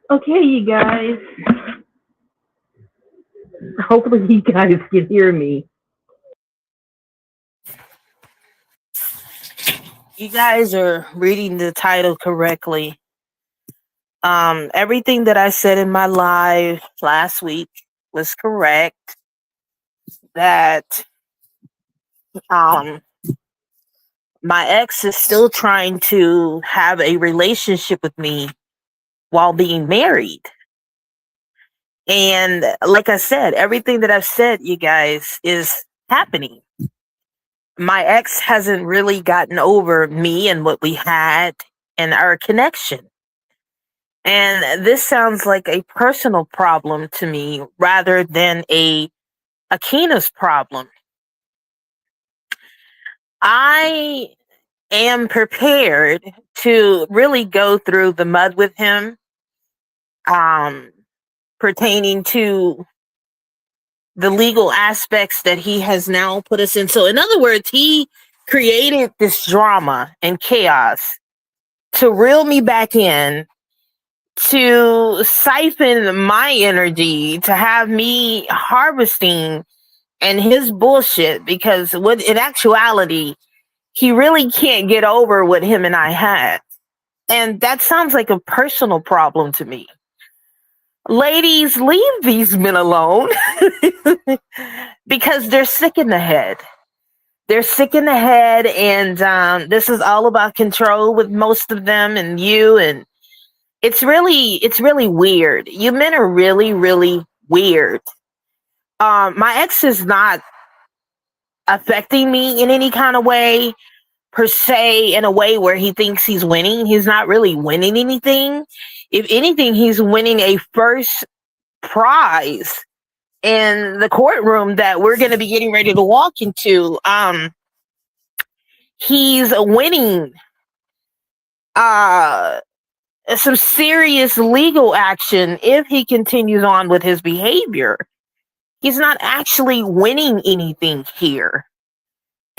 Okay, you guys. Hopefully, you guys can hear me. You guys are reading the title correctly. Everything that I said in my live last week was correct. That um, my ex is still trying to have a relationship with me while being married. And like I said, everything that I've said, you guys, is happening. My ex hasn't really gotten over me and what we had and our connection. And this sounds like a personal problem to me rather than a Akina's problem. I am prepared to really go through the mud with him, um, pertaining to the legal aspects that he has now put us in. So, in other words, he created this drama and chaos to reel me back in, to siphon my energy, to have me harvesting and his bullshit, because in actuality, he really can't get over what him and I had. And that sounds like a personal problem to me. Ladies, leave these men alone because they're sick in the head. They're sick in the head, and this is all about control with most of them and you. And it's really weird. You men are really, really weird. My ex is not affecting me in any kind of way per se, in a way where he thinks he's winning. He's not really winning anything. If anything, he's winning a first prize in the courtroom that we're going to be getting ready to walk into. He's winning uh some serious legal action if he continues on with his behavior. He's not actually winning anything here.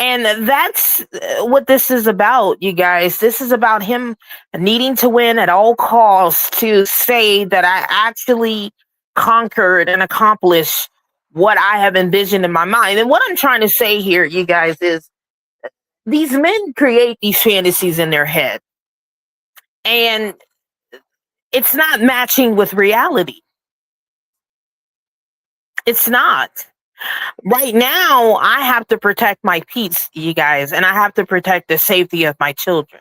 And that's what this is about, you guys. This is about him needing to win at all costs to say that I actually conquered and accomplished what I have envisioned in my mind. And what I'm trying to say here, you guys, is these men create these fantasies in their head, and it's not matching with reality. It's not. Right now, I have to protect my peace, you guys, and I have to protect the safety of my children.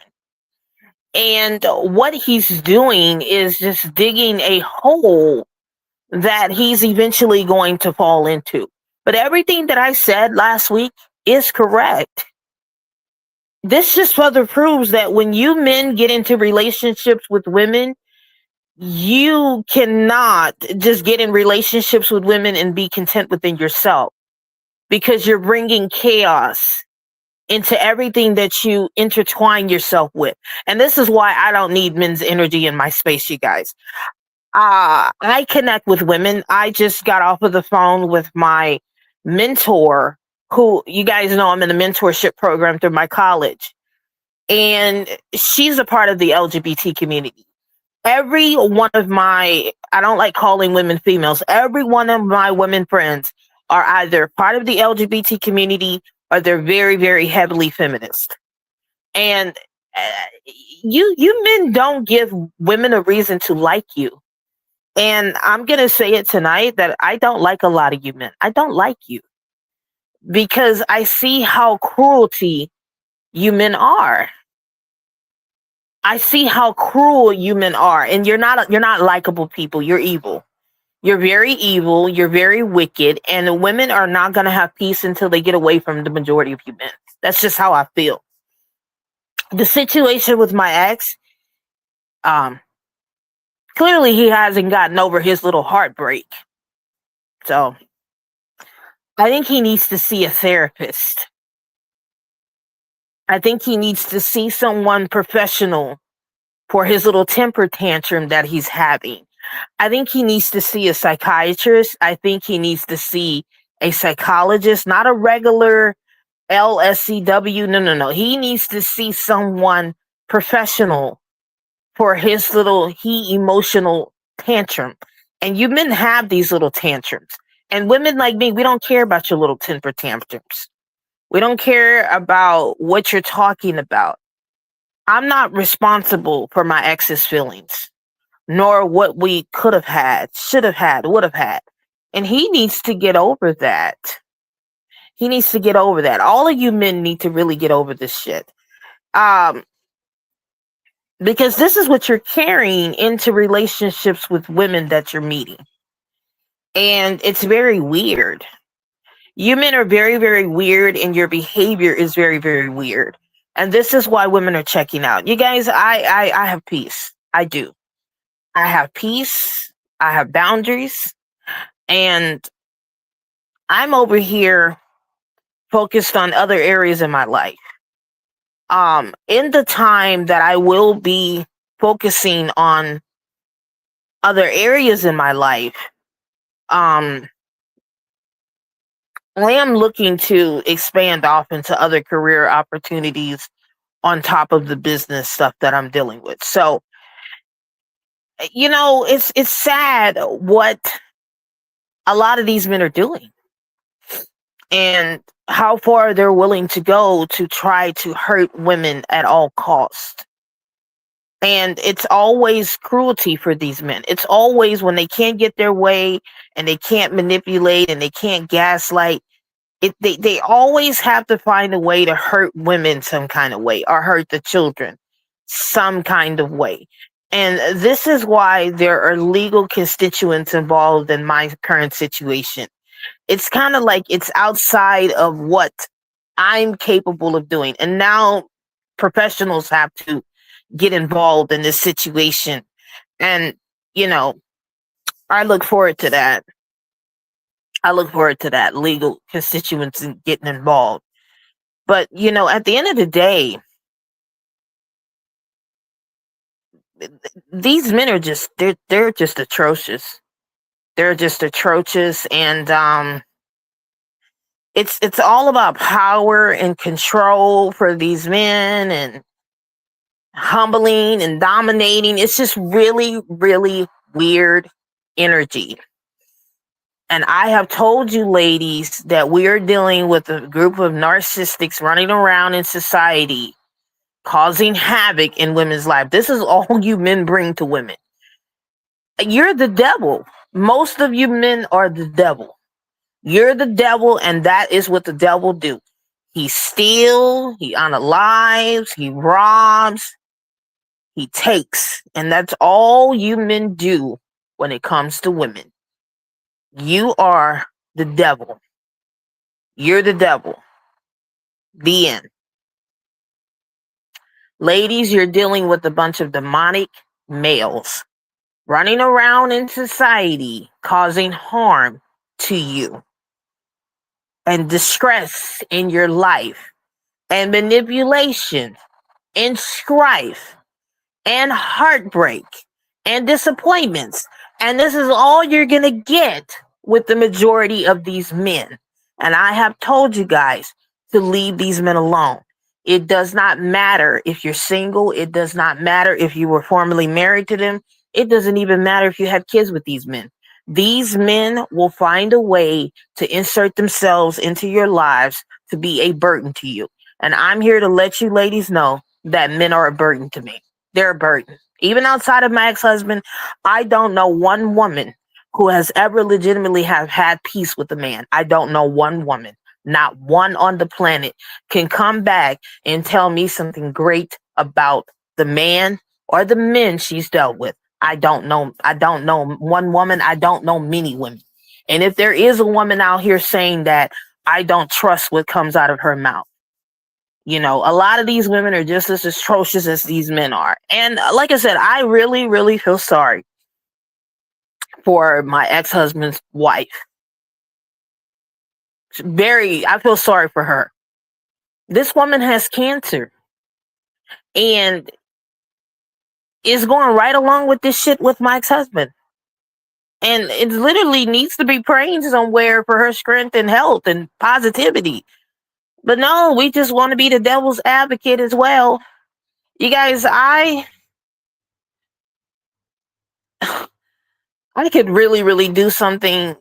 And what he's doing is just digging a hole that he's eventually going to fall into. But everything that I said last week is correct. This just further proves that when you men get into relationships with women, you cannot just get in relationships with women and be content within yourself, because you're bringing chaos into everything that you intertwine yourself with. And this is why I don't need men's energy in my space, you guys. I connect with women. I just got off of the phone with my mentor, who, you guys know, I'm in a mentorship program through my college. And she's a part of the LGBT community. Every one of my, I don't like calling women females, every one of my women friends are either part of the LGBT community or they're very, very heavily feminist. And uh, you men don't give women a reason to like you. And I'm going to say it tonight that I don't like a lot of you men. I don't like you because I see how cruelty you men are. I see how cruel you men are, and you're not likable people. You're evil. You're very evil. You're very wicked, and the women are not going to have peace until they get away from the majority of you men. That's just how I feel. The situation with my ex, um, clearly he hasn't gotten over his little heartbreak. So I think he needs to see a therapist. I think he needs to see someone professional for his little temper tantrum that he's having. I think he needs to see a psychiatrist. I think he needs to see a psychologist, not a regular LSCW. No, no, no. He needs to see someone professional for his little he emotional tantrum. And you men have these little tantrums. And women like me, we don't care about your little temper tantrums. We don't care about what you're talking about. I'm not responsible for my ex's feelings, nor what we could have had, should have had, would have had. And he needs to get over that. He needs to get over that. All of you men need to really get over this shit. Um, because this is what you're carrying into relationships with women that you're meeting. And it's very weird. You men are very, very weird, and your behavior is very, very weird. And this is why women are checking out. You guys, I have peace. I do. I have peace. I have boundaries. And I'm over here focused on other areas in my life. In the time that I will be focusing on other areas in my life, I am looking to expand off into other career opportunities on top of the business stuff that I'm dealing with. So, it's sad what a lot of these men are doing and how far they're willing to go to try to hurt women at all costs. And it's always cruelty for these men. It's always when they can't get their way and they can't manipulate and they can't gaslight. They always have to find a way to hurt women some kind of way or hurt the children some kind of way. And this is why there are legal constituents involved in my current situation. It's kind of like it's outside of what I'm capable of doing. And now professionals have to get involved in this situation. And, I look forward to that. I look forward to that legal constituents and getting involved. But, at the end of the day, these men are just they're just atrocious. They're just atrocious, and it's all about power and control for these men and humbling and dominating. It's just really, really weird energy. And I have told you, ladies, that we are dealing with a group of narcissists running around in society, causing havoc in women's lives. This is all you men bring to women. You're the devil. Most of you men are the devil. You're the devil, and that is what the devil do. He steals, he unalives, he robs, he takes. And that's all you men do when it comes to women. You are the devil. You're the devil. The end. Ladies, you're dealing with a bunch of demonic males running around in society causing harm to you and distress in your life and manipulation and strife and heartbreak and disappointments. And this is all you're going to get with the majority of these men. And I have told you guys to leave these men alone. It does not matter if you're single. It does not matter if you were formerly married to them. It doesn't even matter if you have kids with these men. These men will find a way to insert themselves into your lives to be a burden to you. And I'm here to let you ladies know that men are a burden to me. They're a burden. Even outside of my ex-husband, I don't know one woman who has ever legitimately have had peace with a man. I don't know one woman. Not one on the planet can come back and tell me something great about the man or the men she's dealt with. I don't know. I don't know one woman. I don't know many women. And if there is a woman out here saying that, I don't trust what comes out of her mouth. A lot of these women are just as atrocious as these men are. And like I said, I really, really feel sorry for my ex-husband's wife. I feel sorry for her. This woman has cancer and is going right along with this shit with my ex-husband. And it literally needs to be praying somewhere for her strength and health and positivity. But no, we just want to be the devil's advocate as well. You guys, I could really, really do something,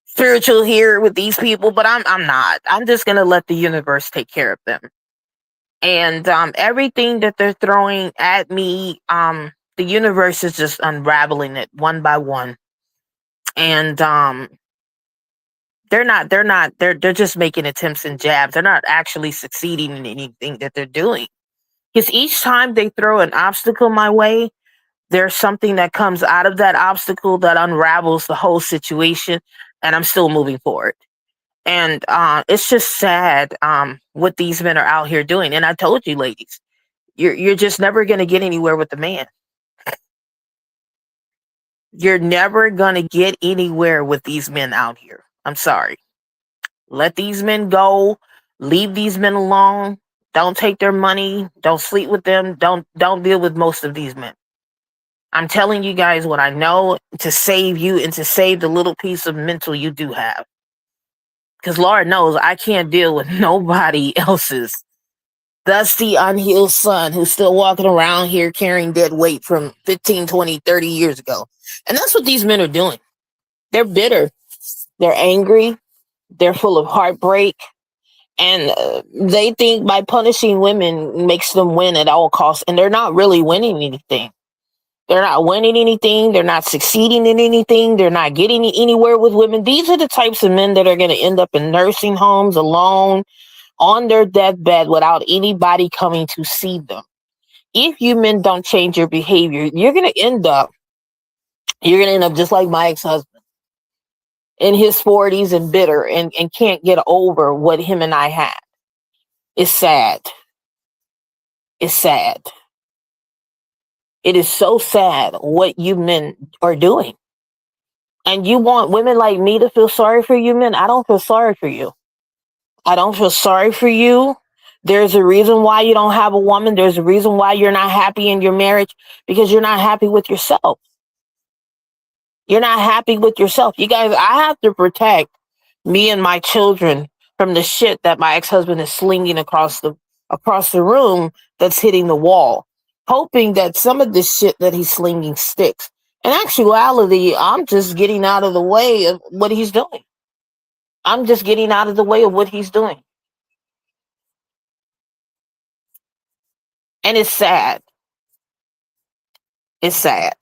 spiritual here with these people, but I'm not. I'm just gonna let the universe take care of them. And everything that they're throwing at me, the universe is just unraveling it one by one. And they're just making attempts and jabs. They're not actually succeeding in anything that they're doing. Because each time they throw an obstacle my way, there's something that comes out of that obstacle that unravels the whole situation, and I'm still moving forward. And it's just sad what these men are out here doing. And I told you, ladies, you're just never gonna get anywhere with the man. You're never gonna get anywhere with these men out here. I'm sorry. Let these men go. Leave these men alone. Don't take their money. Don't sleep with them. Don't deal with most of these men. I'm telling you guys what I know to save you and to save the little piece of mental you do have. Because Lord knows I can't deal with nobody else's dusty, unhealed son who's still walking around here carrying dead weight from 15, 20, 30 years ago. And that's what these men are doing. They're bitter. They're angry. They're full of heartbreak. And they think by punishing women makes them win at all costs. And they're not really winning anything. They're not winning anything. They're not succeeding in anything. They're not getting anywhere with women. These are the types of men that are going to end up in nursing homes alone on their deathbed without anybody coming to see them. If you men don't change your behavior, you're going to end up just like my ex-husband in his 40s and bitter and can't get over what him and I had. It's sad. It's sad. It is so sad what you men are doing. And you want women like me to feel sorry for you men? I don't feel sorry for you. I don't feel sorry for you. There's a reason why you don't have a woman. There's a reason why you're not happy in your marriage, because you're not happy with yourself. You're not happy with yourself. You guys, I have to protect me and my children from the shit that my ex-husband is slinging across the room that's hitting the wall, hoping that some of this shit that he's slinging sticks. In actuality, I'm just getting out of the way of what he's doing. I'm just getting out of the way of what he's doing. And it's sad. It's sad.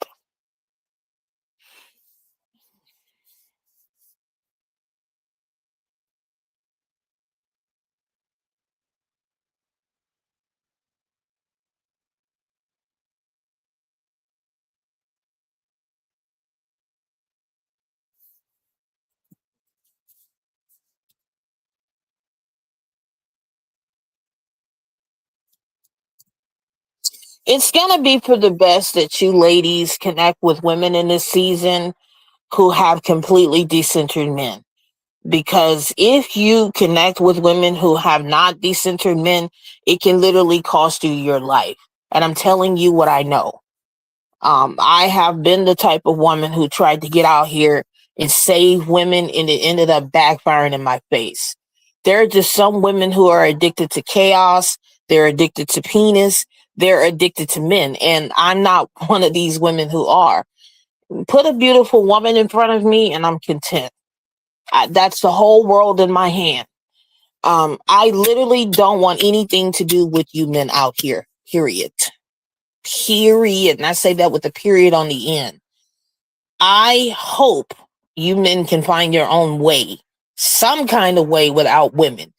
It's going to be for the best that you ladies connect with women in this season who have completely decentered men. Because if you connect with women who have not decentered men, it can literally cost you your life. And I'm telling you what I know. I have been the type of woman who tried to get out here and save women, and it ended up backfiring in my face. There are just some women who are addicted to chaos. They're addicted to penis. They're addicted to men. And I'm not one of these women who are. Put a beautiful woman in front of me and I'm content. That's the whole world in my hand. I literally don't want anything to do with you men out here, period. Period. And I say that with a period on the end. I hope you men can find your own way, some kind of way without women.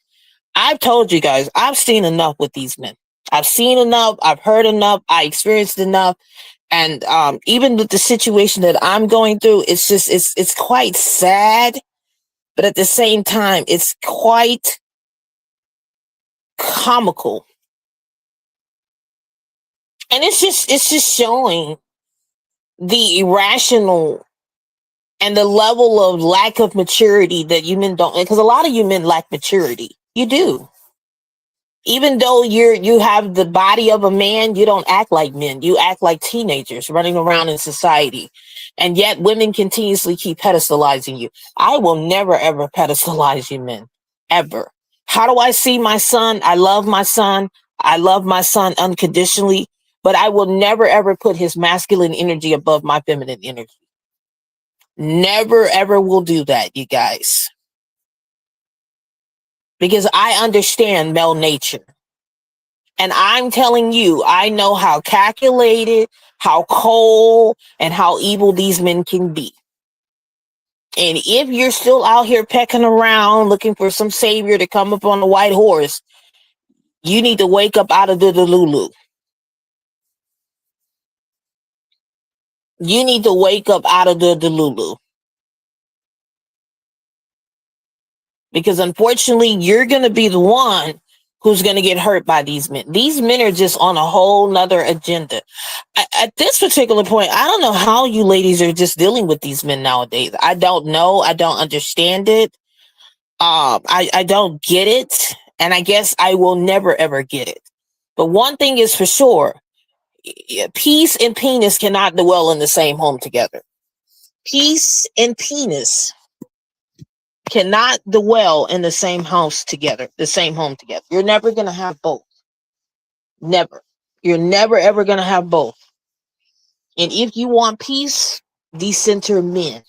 I've told you guys, I've seen enough with these men. I've seen enough. I've heard enough. I experienced enough. And even with the situation that I'm going through, it's quite sad. But at the same time, it's quite comical. And it's just showing the irrational and the level of lack of maturity that you men don't, because a lot of you men lack maturity. You do. Even though you have the body of a man, you don't act like men. You act like teenagers running around in society. And yet women continuously keep pedestalizing you. I will never, ever pedestalize you men. Ever. How do I see my son? I love my son. I love my son unconditionally. but I will never ever put his masculine energy above my feminine energy. Never ever will do that, you guys. Because I understand male nature. And I'm telling you, I know how calculated, how cold, and how evil these men can be. And if you're still out here pecking around looking for some savior to come up on a white horse, you need to wake up out of the Delulu. You need to wake up out of the Delulu. Because unfortunately, you're going to be the one who's going to get hurt by these men. These men are just on a whole nother agenda. At this particular point, I don't know how you ladies are just dealing with these men nowadays. I don't know. I don't understand it. I don't get it. And I guess I will never, ever get it. But one thing is for sure, peace and penis cannot dwell in the same home together. Peace and penis cannot dwell in the same house together, the same home together. You're never going to have both. Never. You're never, ever going to have both. And if you want peace, decenter men.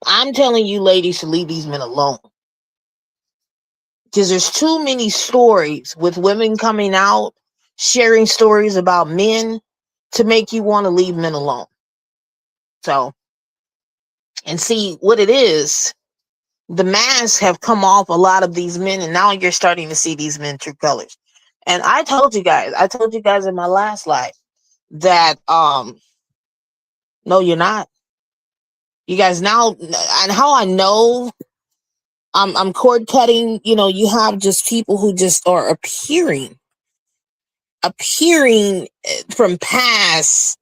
I'm telling you, ladies, to leave these men alone. Because there's too many stories with women coming out, sharing stories about men to make you want to leave men alone. So, and see what it is. The masks have come off a lot of these men, and now you're starting to see these men true colors. And I told you guys in my last life that no, you're not. You guys now, and how I know I'm cord cutting, you have just people who just are appearing from past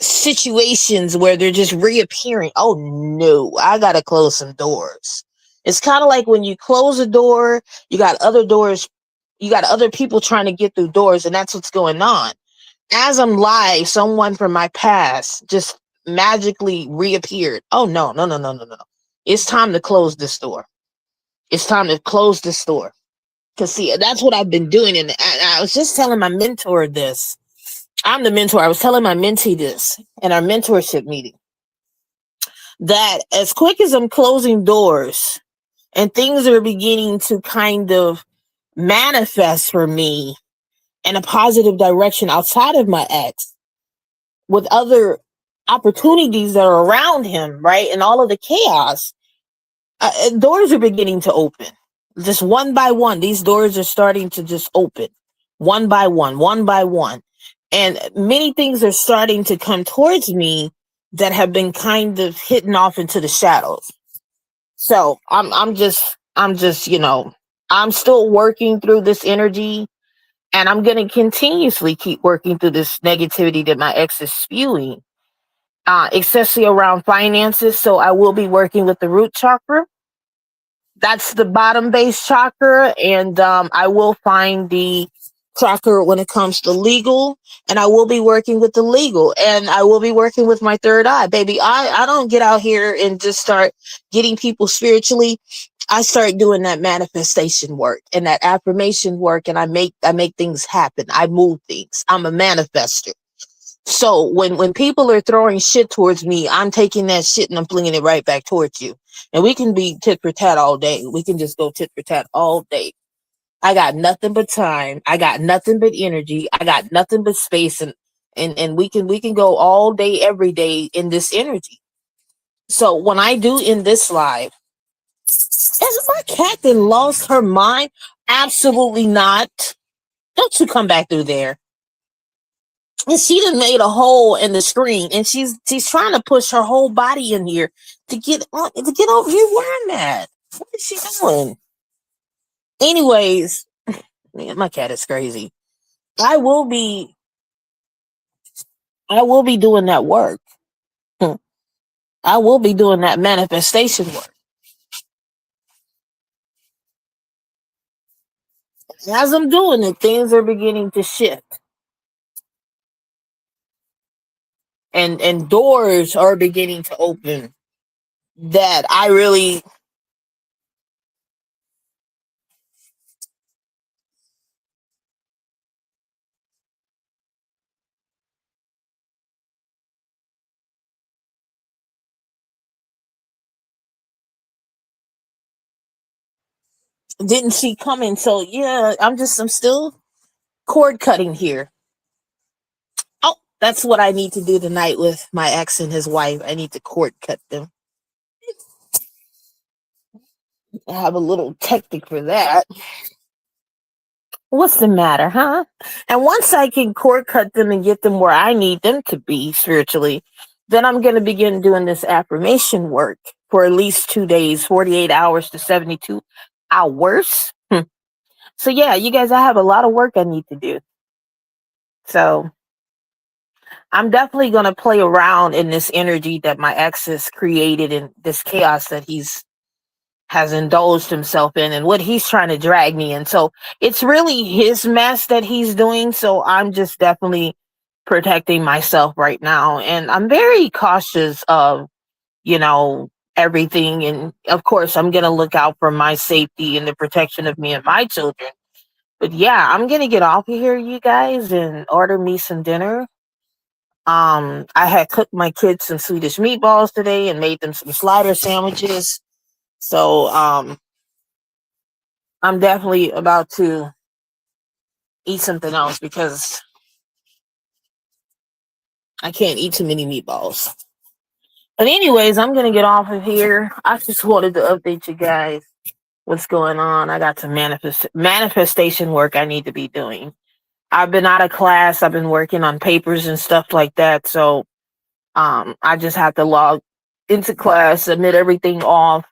situations where they're just reappearing. Oh no, I gotta close some doors. It's kind of like when you close a door, you got other doors, you got other people trying to get through doors, and that's what's going on. As I'm live, someone from my past just magically reappeared. Oh no. It's time to close this door. It's time to close this door. Because see, that's what I've been doing. And I was just telling my mentor this. I'm the mentor. I was telling my mentee this in our mentorship meeting, that as quick as I'm closing doors and things are beginning to kind of manifest for me in a positive direction outside of my ex, with other opportunities that are around him, right? And all of the chaos, doors are beginning to open. Just one by one, these doors are starting to just open one by one. And many things are starting to come towards me that have been kind of hidden off into the shadows. So I'm just, I'm still working through this energy, and I'm going to continuously keep working through this negativity that my ex is spewing, especially around finances. So I will be working with the root chakra. That's the bottom base chakra, and I will find the chakra when it comes to legal, and I will be working with the legal, and I will be working with my third eye, baby. I don't get out here and just start getting people spiritually. I start doing that manifestation work and that affirmation work, and I make things happen. I move things. I'm a manifester. So when people are throwing shit towards me, I'm taking that shit and I'm flinging it right back towards you. And we can be tit for tat all day. We can just go tit for tat all day. I got nothing but time. I got nothing but energy. I got nothing but space, and we can go all day, every day in this energy. So when I do in this live, has my cat then lost her mind? Absolutely not. Don't you come back through there. And she done made a hole in the screen, and she's trying to push her whole body in here to get over here where I'm at. What is she doing? Anyways, man, my cat is crazy. I will be doing that work. I will be doing that manifestation work. As I'm doing it, things are beginning to shift. And doors are beginning to open that I really didn't see coming. So yeah, I'm still cord cutting here. Oh, that's what I need to do tonight with my ex and his wife. I need to cord cut them. I have a little technique for that. What's the matter, huh? And once I can cord cut them and get them where I need them to be spiritually, then I'm going to begin doing this affirmation work for at least 2 days, 48 hours to 72 hours. So, yeah, you guys, I have a lot of work I need to do. So, I'm definitely going to play around in this energy that my ex has created and this chaos that he's has indulged himself in and what he's trying to drag me in. So it's really his mess that he's doing. So I'm just definitely protecting myself right now. And I'm very cautious of, you know, everything. And of course, I'm going to look out for my safety and the protection of me and my children. But yeah, I'm going to get off of here, you guys, and order me some dinner. I had cooked my kids some Swedish meatballs today and made them some slider sandwiches. So, I'm definitely about to eat something else because I can't eat too many meatballs. But anyways, I'm gonna get off of here. I just wanted to update you guys what's going on. I got some manifestation work I need to be doing. I've been out of class. I've been working on papers and stuff like that. So I just have to log into class, submit everything off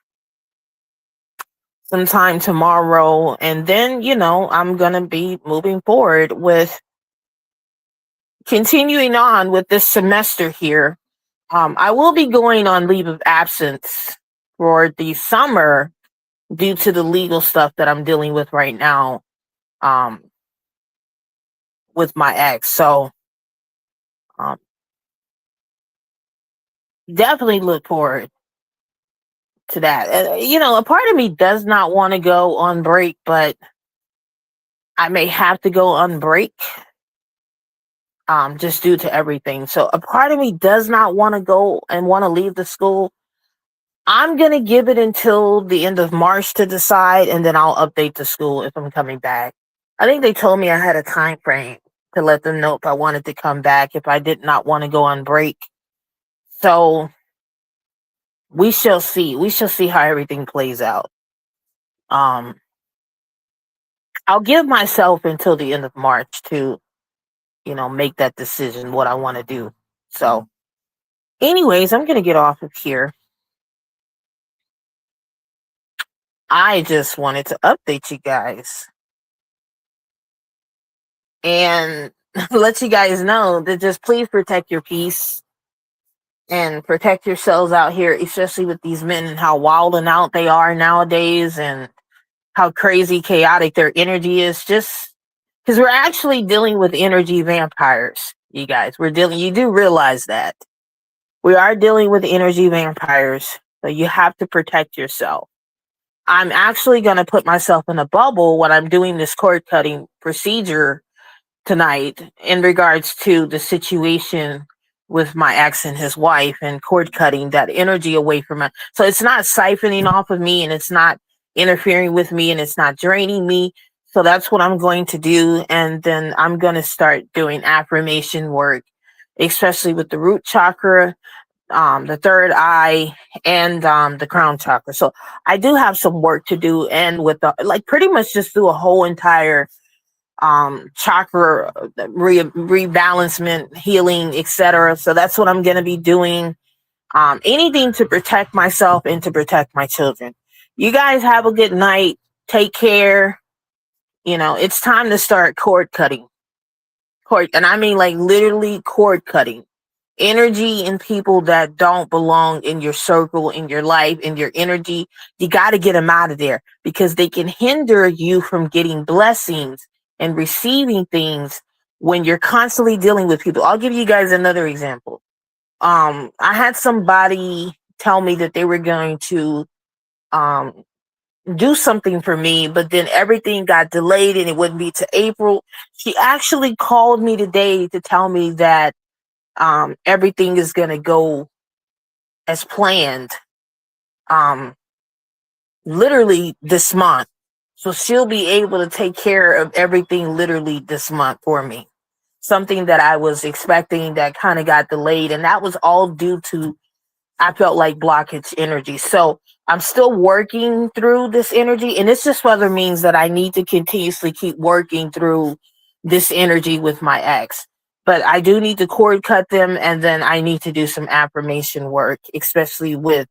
sometime tomorrow, and then I'm gonna be moving forward with continuing on with this semester here. I will be going on leave of absence for the summer due to the legal stuff that I'm dealing with right now um, with my ex. So um, definitely look forward to that. A part of me does not want to go on break, but I may have to go on break just due to everything. So a part of me does not want to go and want to leave the school. I'm going to give it until the end of March to decide, and then I'll update the school if I'm coming back. I think they told me I had a time frame to let them know if I wanted to come back, if I did not want to go on break. So we shall see. We shall see how everything plays out. Um, I'll give myself until the end of March to, make that decision, what I want to do. So, anyways, I'm going to get off of here. I just wanted to update you guys and let you guys know that just please protect your peace and protect yourselves out here, especially with these men and how wild and out they are nowadays and how crazy chaotic their energy is. Just because we're actually dealing with energy vampires, you guys. You do realize that we are dealing with energy vampires, so you have to protect yourself. I'm actually going to put myself in a bubble when I'm doing this cord cutting procedure tonight in regards to the situation with my ex and his wife and cord cutting that energy away from me. So it's not siphoning off of me and it's not interfering with me and it's not draining me. So that's what I'm going to do. And then I'm going to start doing affirmation work, especially with the root chakra, the third eye, and the crown chakra. So I do have some work to do, and with pretty much just do a whole entire chakra rebalancement, healing, etc. So that's what I'm going to be doing. Anything to protect myself and to protect my children. You guys have a good night. Take care. It's time to start cord cutting. And I mean like literally cord cutting. Energy and people that don't belong in your circle, in your life, in your energy. You got to get them out of there because they can hinder you from getting blessings and receiving things when you're constantly dealing with people. I'll give you guys another example. I had somebody tell me that they were going to do something for me, but then everything got delayed and it wouldn't be to April. She actually called me today to tell me that everything is going to go as planned literally this month. So she'll be able to take care of everything literally this month for me. Something that I was expecting that kind of got delayed. And that was all due to, I felt like, blockage energy. So I'm still working through this energy. And this just further means that I need to continuously keep working through this energy with my ex. But I do need to cord cut them. And then I need to do some affirmation work, especially with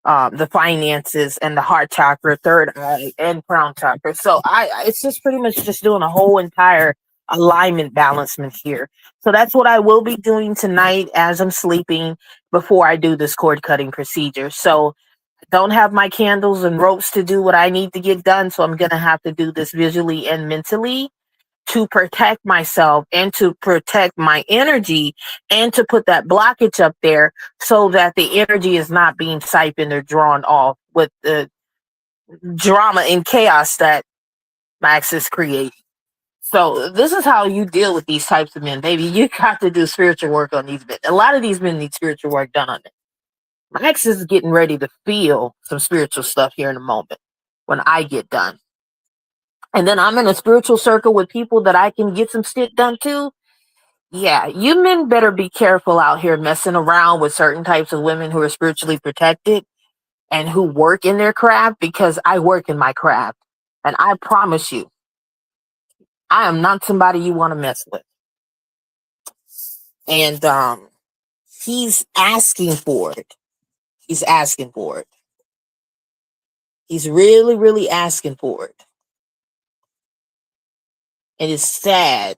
the finances and the heart chakra, third eye, and crown chakra. So it's just pretty much just doing a whole entire alignment balancement here. So that's what I will be doing tonight as I'm sleeping before I do this cord cutting procedure. So I don't have my candles and ropes to do what I need to get done. So I'm going to have to do this visually and mentally to protect myself and to protect my energy and to put that blockage up there so that the energy is not being siphoned or drawn off with the drama and chaos that Max is creating. So this is how you deal with these types of men, baby. You got to do spiritual work on these men. A lot of these men need spiritual work done on them. Max is getting ready to feel some spiritual stuff here in a moment when I get done. And then I'm in a spiritual circle with people that I can get some shit done to. Yeah, you men better be careful out here messing around with certain types of women who are spiritually protected and who work in their craft, because I work in my craft. And I promise you, I am not somebody you want to mess with. And he's asking for it. He's asking for it. He's really, really asking for it. And it's sad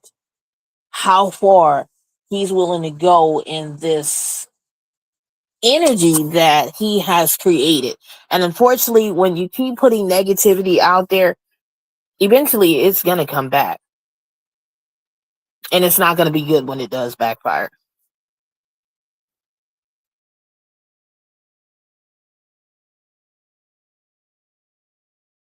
how far he's willing to go in this energy that he has created. And unfortunately, when you keep putting negativity out there, eventually it's going to come back. And it's not going to be good when it does backfire.